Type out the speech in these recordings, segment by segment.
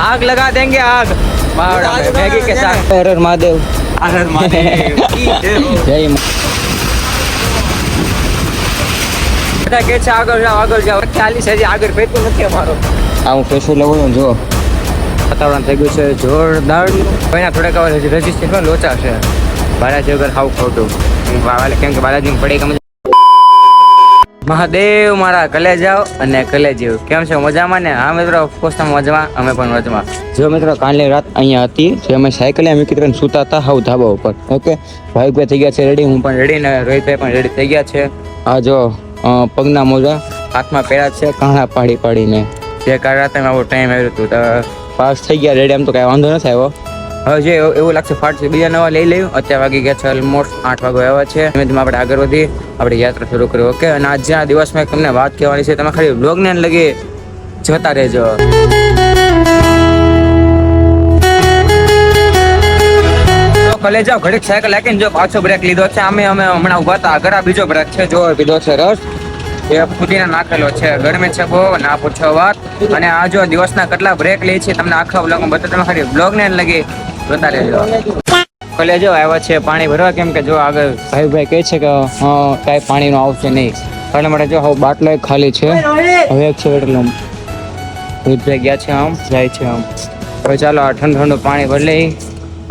आग लगा देंगे आग मैगी के साथ। हर हर महादेव, हर हर महादेव जय બધા કે છે આગળ જાઓ ખ્યાલી છે આગળ ભેગું નથી અમારો આવું ફેસો લેવો જો વાતાવરણ થઈ ગયું છે જોરદાર કોઈના થોડાક રજીસ્ટ્રેશનમાં લોચા છે બાલાજી વગર હાવ ખોટું કેમ કે બાલાજી પડે કે મહાદેવ મારા કલે જાઓ અને કલે જીવ કેમ છે મજામાં ને? હા મિત્રો ઓફકોર્સ તમે મજામાં, અમે પણ મજામાં. જો મિત્રો કાલની રાત અહીંયા હતી જે અમે સાયકલે મૂકી કરીને સૂતા હતા હાવ ધાબા ઉપર. ઓકે ભાઈ થઈ ગયા છે રેડી, હું પણ રેડી ને રોહિતભાઈ પણ રેડી થઈ ગયા છે. આ જો પગના મોજા હાથમાં પહેર્યા છે કાણા પાડીને જે કાલ રાતે આવો ટાઈમ આવ્યો હતું તો પાસ થઈ ગયા રેડી. એમ તો કાંઈ વાંધો નથી આવ્યો. હવે જે એવું લાગશે ફાટ છે બીજા નવા લઈ લઈએ. અત્યારે વાગી ગયા છે ઓલમોસ્ટ 8 વાગે આવ્યા છે. ધીમે ધીમે આપણે આગળ વધી આપણી યાત્રા શરૂ કરી. ઓકે અને આજના દિવસમાં તમને વાત કહેવાની છે, તમે ખાલી બ્લોગને લગી જોતા રહેજો. કલે જાઓ ઘડીક સાયકલ હાકીને જો પાછો બ્રેક લીધો છે. અમે હમણાં ઉભા હતા આગળ આ બીજો બ્રેક છે જો પીધો છે રસ એ ફુદીના નાખેલો છે. ગરમી છે બહુ ના પૂછો વાત. અને આ જો દિવસના કેટલા બ્રેક લે છે તમને આખા બ્લોગમાં બતા. તમે ખાલી બ્લોગને લગી જોતા રહેજો. કલે જો આવ્યા છે પાણી ભરવા કેમ કે જો આગળ ભાઈ કહે છે કે કાંઈ પાણીનું આવશે નહીં એટલે માટે જો હવે બાટલો ખાલી છે. હવે એક છે એટલે દૂધ ગયા છે આમ જાય છે આમ. હવે ચાલો આ ઠંડુ પાણી ભરી લઈ.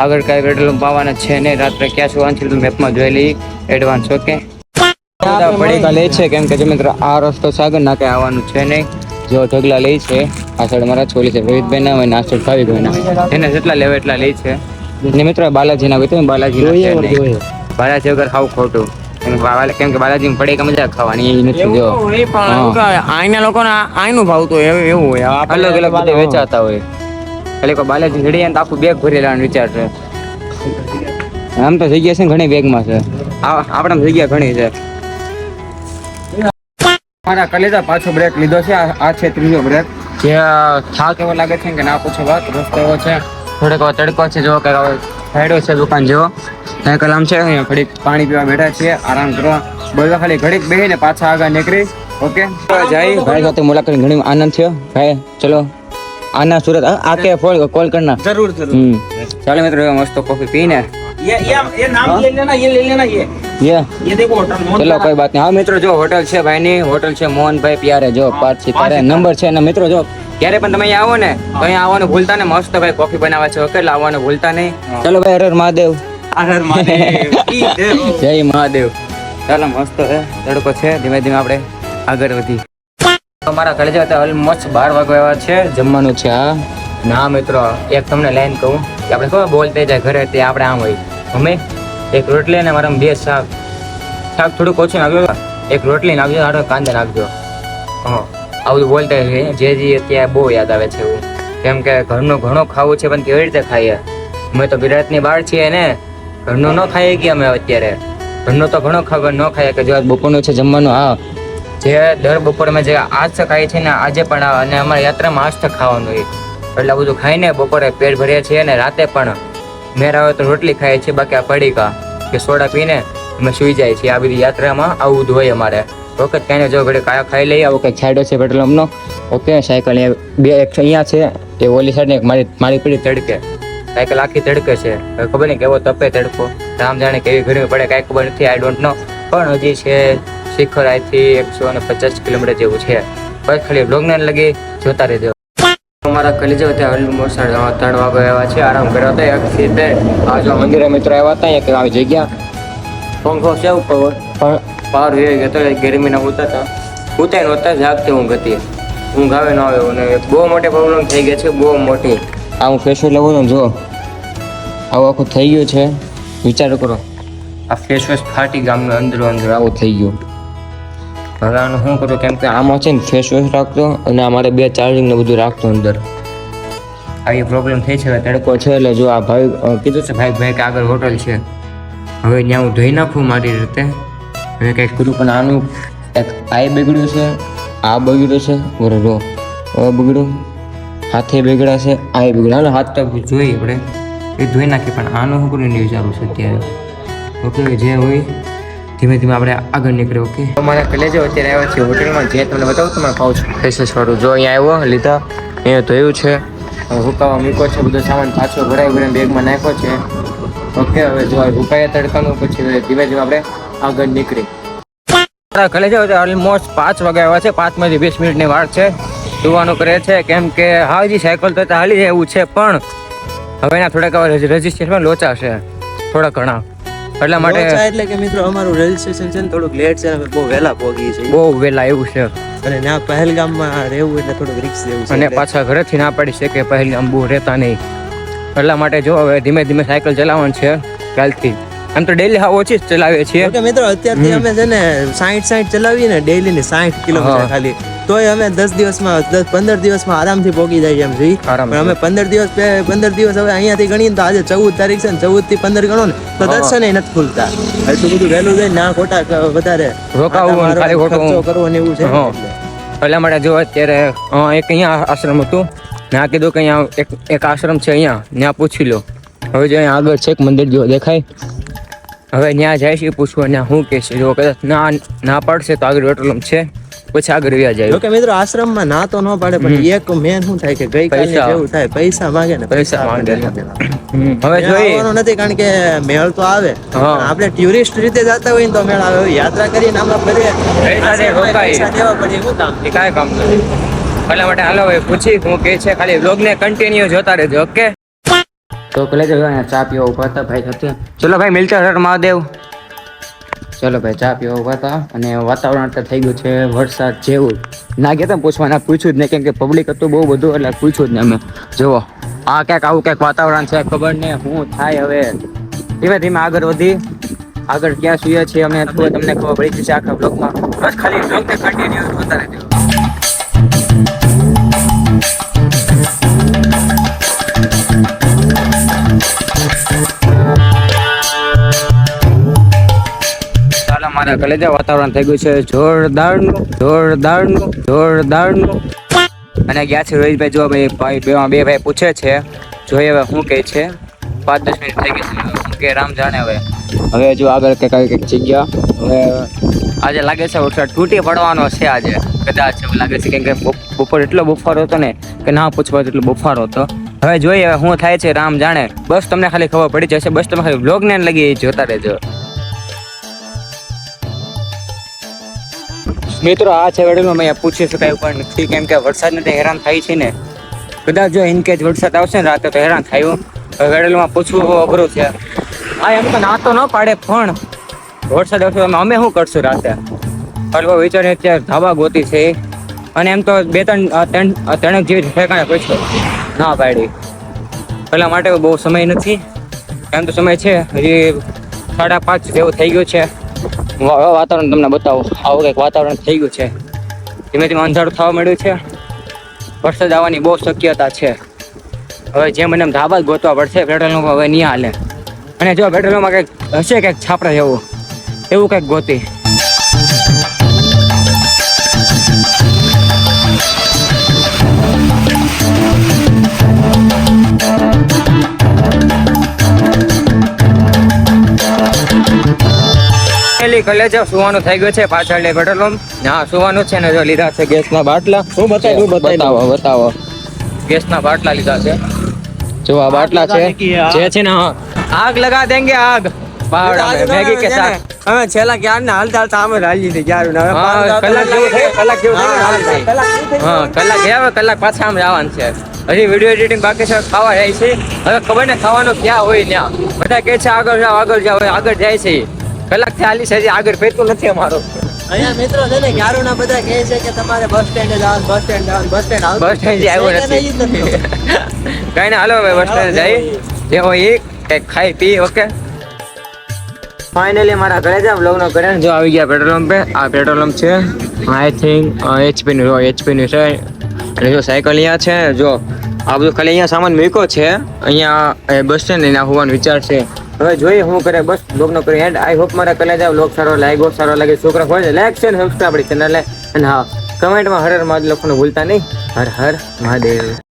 આગળ કાંઈ પેટ્રોલ પાવાના છે નહીં. રાત્રે ક્યાં સુવાનું છે મેપમાં જોઈ લઈ એડવાન્સ. ઓકે પડીકા લે છે કેમ કે જો મિત્ર આ રસ્તો સાગર નાકે આવવાનું છે નહીં. જો ઢગલા લે છે આ સાઈડ મારા છોલી છે રોહિતભાઈ ના હોય આ સાઈડ ભાવિકભાઈ ના એને જેટલા લેવા એટલા લે છે. ને મિત્રો બાલાજી ના હોય બાલાજી બાલાજી વગર હાવ ખોટું કેમ કે બાલાજી પડે કે મજા ખાવાની એ નથી. જો આઈના લોકોને આઈનું ભાવતું એવું હોય અલગ અલગ બધે વેચાતા હોય. એટલે કોઈ બાલાજી જડી તો આખું બેગ ભરી લેવાનું વિચાર છે. આમ તો જગ્યા છે ને ઘણી બેગમાં છે આપણે જગ્યા ઘણી છે. મારા કલેજા પાછો બ્રેક લીધો છે. આ છે ત્રીજો બ્રેક. જે થાક એવો લાગે છે કે ના પૂછો વાત. રસ્તો એવો છે થોડોક તડકો છે જો કે સાઈડો છે દુકાન જેવો સાયકલ આમ છે. અહીંયા ઘડીક પાણી પીવા બેઠા છીએ આરામ કરવા બોલવા ખાલી ઘડીક બેહીને પાછા આગળ નીકળી. ઓકે જય ભાઈ સાથે મુલાકાત ઘણી આનંદ થયો ભાઈ. ચલો આના સુરત આ કે કોલ કરના જરૂર. ચાલો મિત્રો મસ્ત કોફી પીને ये नाम ले लेना ये देखो होटल चलो कोई बात नहीं. हाँ મિત્રો જો હોટલ છે ભાઈની હોટલ છે મોહનભાઈ પ્યારે જો 5 સિતારે નંબર છે ને મિત્રો જો ક્યારે પણ તમે અહીંયા આવો ને તો અહીંયા આવવાનું ભૂલતા ને મસ્ત ભાઈ કોફી બનાવે છે. ઓકે એટલે આવવાનું ભૂલતા નહીં. ચલો ભાઈ હર હર મહાદેવ, હર હર મહાદેવ જય મહાદેવ. ચાલો મસ્ત હે તડકો છે. ધીમે ધીમે આપણે આગળ વધી. અમારા ઘરે જતા ઓલમોસ્ટ 12 વાગે આવ્યા છે. જમવાનું છે આ ના મિત્રો એક તમને લાઈન કહું કે આપણે ખબર બોલતે જાય ઘરે તે આપણે આમ હોય અમે એક રોટલી ને મારા 2 શાક થોડુંક ઓછું નાખજો. એક રોટલી નાખજો આટલો કાંદા નાખજો. આવું બોલતા જે અત્યારે બહુ યાદ આવે છે એવું કેમ કે ઘરનું ઘણું ખાવું છે પણ કેવી રીતે ખાઈએ? અમે તો ગુજરાતની બહાર છીએ ને ઘરનું ન ખાઈએ કે અમે અત્યારે ઘરનું તો ઘણો ખબર ન ખાઈએ કે જો બપોરનું છે જમવાનું. હા જે દર બપોરે અમે જે આજ ખાઈએ છીએ ને આજે પણ અને અમારી યાત્રામાં આજ તક ખાવાનું હોય એટલે બધું ખાઈને બપોરે પેટ ભરીએ છીએ અને રાતે પણ મેર આવે તો રોટલી ખાઈએ છીએ. બાકી આ પડીકા કે સોડા પીને અમે સુઈ જાય છીએ. આ બધી યાત્રામાં આવું જ હોય અમારે. ઓકે કાંઈ જો ઘડી કાયા ખાઈ લઈએ. આવો કંઈક છાંયડો છે પેટ્રોલ પંપનો. ઓકે સાયકલ બે એક અહીંયા છે એ ઓલી સાઈડ ને મારી પીડી તડકે સાયકલ આખી તડકે છે. ખબર નહીં કેવો તપે તડકો રામ જાણે કેવી ગરમી પડે કાંઈ ખબર નથી. આઈ ડોન્ટ નો પણ હજી છે શિખર અહીંથી 150 કિલોમીટર જેવું છે. બસ ખાલી બ્લોગને લગી જોતા રહેજો. અમારા કલેજો ત્યાં ઓલમોસ્ટ 3 વાગે આવ્યા છે. આરામ કર્યો હતો એક સીધે આ જો મંદિરે મિત્રો આવ્યા હતા એક આવી જગ્યા પંખો છે ઉપર પણ પાર વે ગયો તો ગરમીના ઉતાય નહોતા જાગતી ઊંઘ હતી. ઊંઘ આવે ન આવે અને બહુ મોટી પ્રોબ્લેમ થઈ ગઈ છે બહુ મોટી. આ હું ફેસ વોશ લઉં જો આવું આખું થઈ ગયું છે. વિચાર કરો આ ફેસ વોશ ફાટી ગામનું અંદરો અંદર આવું થઈ ગયું. હવે આનું શું કરું કેમ કે આમાં છે ને ફેસ વોશ રાખતો અને અમારે 2 ચાર્જિંગ ને બધું રાખતો અંદર. આવી પ્રોબ્લેમ થઈ છે તડકો છે એટલે જો આ ભાઈ કીધું છે ભાઈ કે આગળ હોટલ છે હવે ત્યાં હું ધોઈ નાખું મારી રીતે. હવે કંઈક કરું પણ આનું એક આ બગડ્યું છે આ બગડ્યું છે બરોબર બગડ્યું હાથે બગડ્યા છે આ બગડ્યા હાથ તો જોઈએ આપણે એ ધોઈ નાખીએ પણ આનું શું કરું નહીં વિચારું છું અત્યારે. ઓકે જે હોય ધીમે ધીમે આપણે આગળ નીકળે. ઓકે અમારા કલેજો અત્યારે આવ્યા છે હોટલમાં જે તમને બતાવું તમારે પાઉચ ફેસવોશ વાળું જો અહીંયા આવ્યો લીધા અહીંયા ધોયું છે હુકાવા મૂક્યો છે, બધો સામાન પાછો ભરાઈ બેગમાં નાખ્યો છે. ઓકે, હવે જો હુકાયા તડકાનું પછી ધીમે ધીમે આપણે આગળ નીકળી ઘરે જાવ. ઓલમોસ્ટ 5 વાગે આવ્યા છે. 5 માંથી 20 મિનિટની વાર છે. સુવાનું કરે છે કેમ કે હાજી સાયકલ તો હાલી એવું છે, પણ હવે એના થોડાક રજીસ્ટ્રેશનમાં લોચા છે થોડા ઘણા, એટલા માટે એટલે કે મિત્રો અમારું રેલ સ્ટેશન છે ને થોડુંક લેટ છે, બહુ વહેલા પહોંચી છે, બહુ વહેલા એવું છે. અને ત્યાં પહેલગામમાં રહેવું એટલે થોડુંક રિસ્ક જેવું છે, અને પાછા ઘરેથી ના પાડી છે કે પહેલગામ બહુ રહેતા નહીં, એટલા માટે જો હવે ધીમે ધીમે સાયકલ ચલાવવાનું છે કાલથી. આમ તો ડેલી ઓછી જ ચલાવીએ છીએ. ઓકે મિત્રો, અત્યારથી અમે છે ને 60 ચલાવીએ ને ડેલી ની 60 કિલોમીટર ખાલી, તોય અમે 15 દિવસમાં આરામથી પહોંચી જાય એમ છીએ. પણ અમે 15 દિવસ હવે અહીંયાથી ગણીએ તો આજે 14 તારીખ છે ને, 14 થી 15 ગણો ને તો દર્શન નથી ખુલતા. એટલું બધું વહેલું જાય ના ખોટા વધારે રોકાવું ખર્ચો કરવો ને એવું છે. એટલા માટે જો અત્યારે એક અહીંયા આશ્રમ હતું, ના કીધું કે અહીંયા એક આશ્રમ છે, અહીંયા ત્યાં પૂછી લો. હવે જો અહીંયા આગળ છે એક મંદિર જેવો દેખાય, હવે ત્યાં જાય છે પૂછવા, ત્યાં શું કે છે. જો કદાચ ના પડશે તો આગળ પેટ્રોલ પંપ છે, પછી આગળ વ્યા જાય. ઓકે મિત્રો, આશ્રમમાં ના તો ન પાડે, પણ એક મેન શું થાય કે ગઈકાલે જેવું થાય, પૈસા માંગે ને પૈસા માંગે. હવે જોઈએ નથી, કારણ કે મેળ તો આવે, આપણે ટુરિસ્ટ રીતે જતા હોય ને તો મેળ આવે, યાત્રા કરીને આમાં ફરીએ પૈસા દેવા પડે, શું કામ કાંઈ કામ નથી. એટલા માટે હાલો હવે પૂછી હું કે છે, ખાલી બ્લોગને કન્ટિન્યુ જોતા રહેજો. ઓકે, તો પેલા જો ચા પીવા ઉભા હતા ભાઈ સાથે. ચલો ભાઈ, મિલતે હર મહાદેવ. ચલો ભાઈ, ચા પીવા ઉભા હતા અને વાતાવરણ તો થઈ ગયું છે વરસાદ જેવું. ના ગયા પૂછવા, પૂછ્યું જ નહીં, કેમ કે પબ્લિક હતું બહુ બધું, એટલે પૂછ્યું જ નહીં અમે. જુઓ આ ક્યાંક આવું ક્યાંક વાતાવરણ છે, ખબર ને શું થાય. હવે ધીમે ધીમે આગળ વધી, આગળ ક્યાં સુઈએ છીએ અમે તમને ખબર પડી જશે આખા બ્લોગમાં. બસ ખાલી બ્લોગને કન્ટિન્યુ જોતા રહેજો. મારા કલેજા વાતાવરણ થઈ ગયું છે જોરદારનું. અને ગયા છે રોહિતભાઈ, જો ભાઈ બે ભાઈ પૂછે છે, જોઈએ હવે શું કહે છે. 5-10 મિનિટ થઈ ગઈ છે, શું કે રામ જાણે. હવે જો આગળ કંઈક જગ્યા, હવે આજે લાગે છે વરસાદ તૂટી પડવાનો છે આજે કદાચ, એવું લાગે છે, કેમ કે બપોર એટલો બફારો હતો ને કે ના પૂછવા એટલો બફારો હતો. હવે જોઈએ હવે શું થાય છે, રામ જાણે. બસ તમને ખાલી ખબર પડી જશે, બસ તમે ખાલી બ્લોગને લગી જોતા રહેજો. મિત્રો આ છે વેડલમાં મેં પૂછી શકાય પણ નથી, કેમ કે વરસાદને તો હેરાન થાય છે ને. કદાચ જો ઇનકેસ વરસાદ આવશે ને રાતે તો હેરાન થયું. વેડલમાં પૂછવું અઘરું છે. હા, એમ તો ના તો ન પાડે, પણ વરસાદ આવશે અમે શું કરશું રાતે. હલવો વિચારીએ અત્યારે ધાબા ગોતી છે, અને એમ તો 2-3 જેવી ઠેકાણે પૂછ્યો, ના પાડી. એટલા માટે બહુ સમય નથી, એમ તો સમય છે હજી 5:30 જેવું થઈ ગયું છે. વાતાવરણ તમને બતાવો, આવું કંઈક વાતાવરણ થઈ ગયું છે. ધીમે ધીમે અંધારું થવા મળ્યું છે, વરસાદ આવવાની બહુ શક્યતા છે. હવે જેમ મને ધાબા જ ગોતવા પડશે, પેટ્રોલનું હવે નહીં હાલે. અને જો પેટ્રોલમાં કંઈક હશે કંઈક છાપરા જેવું, એવું કંઈક ગોતી. કલેજા સુવાનું થઈ ગયું છે, પાછળ પેટ્રોલ પંપ. હા, સુવાનું છે ને. જો લીધા છે ગેસના બાટલા. બતાવો. ગેસના બાટલા લીધા છે. જો આ બાટલા છે, જે છે ને આગ લગા દેંગે, આગ મેગી કે સાથ. અમે છેલ્લા ક્યાં ને હાલતા આમે હાલી છે ક્યાં કલાક પાછા આમ જવાનું છે. હજી વિડીયો એડિટિંગ બાકી છે, ખાવા જાય છે. હવે ખબર ને ખાવાનું ક્યાં હોય ત્યાં. બધા કહે છે આગળ જાવ, આગળ જાય છે. કલાક થી હાલી છે, આગળ પેતું નથી અમારો. અહીંયા મિત્રો છે ને ક્યારના બધા કહે છે કે તમારે બસ સ્ટેન્ડ જવાનું, બસ સ્ટેન્ડ આવ્યો નથી. કઈ ને હાલો હવે બસ સ્ટેન્ડ જાય, જે હોય એ કંઈક ખાઈ પી. ઓકે, ફાઇનલી મારા ઘરે જ બ્લોગનો કરે જો આવી ગયા પેટ્રોલ પંપે. આ પેટ્રોલ પંપ છે, આઈ થિંક HP નું છે. અને જો સાયકલ અહીંયા છે, જો આ બધું ખાલી અહીંયા સામાન મૂક્યો છે. અહીંયા બસ સ્ટેન્ડ લઈને આવવાનો વિચાર છે. હવે જોઈએ શું કરે. બસ બ્લોગનો કરી એન્ડ. આઈ હોપ મારા કલેજા બ્લોગ સારો લાગે છોકરા હોય લાઈક શેર સબસ્ક્રાઇબ આપણી ચેનલને. અને હા, કમેન્ટમાં હર હર મહાદેવ લખવાનું ભૂલતા નહીં. હર હર મહાદેવ.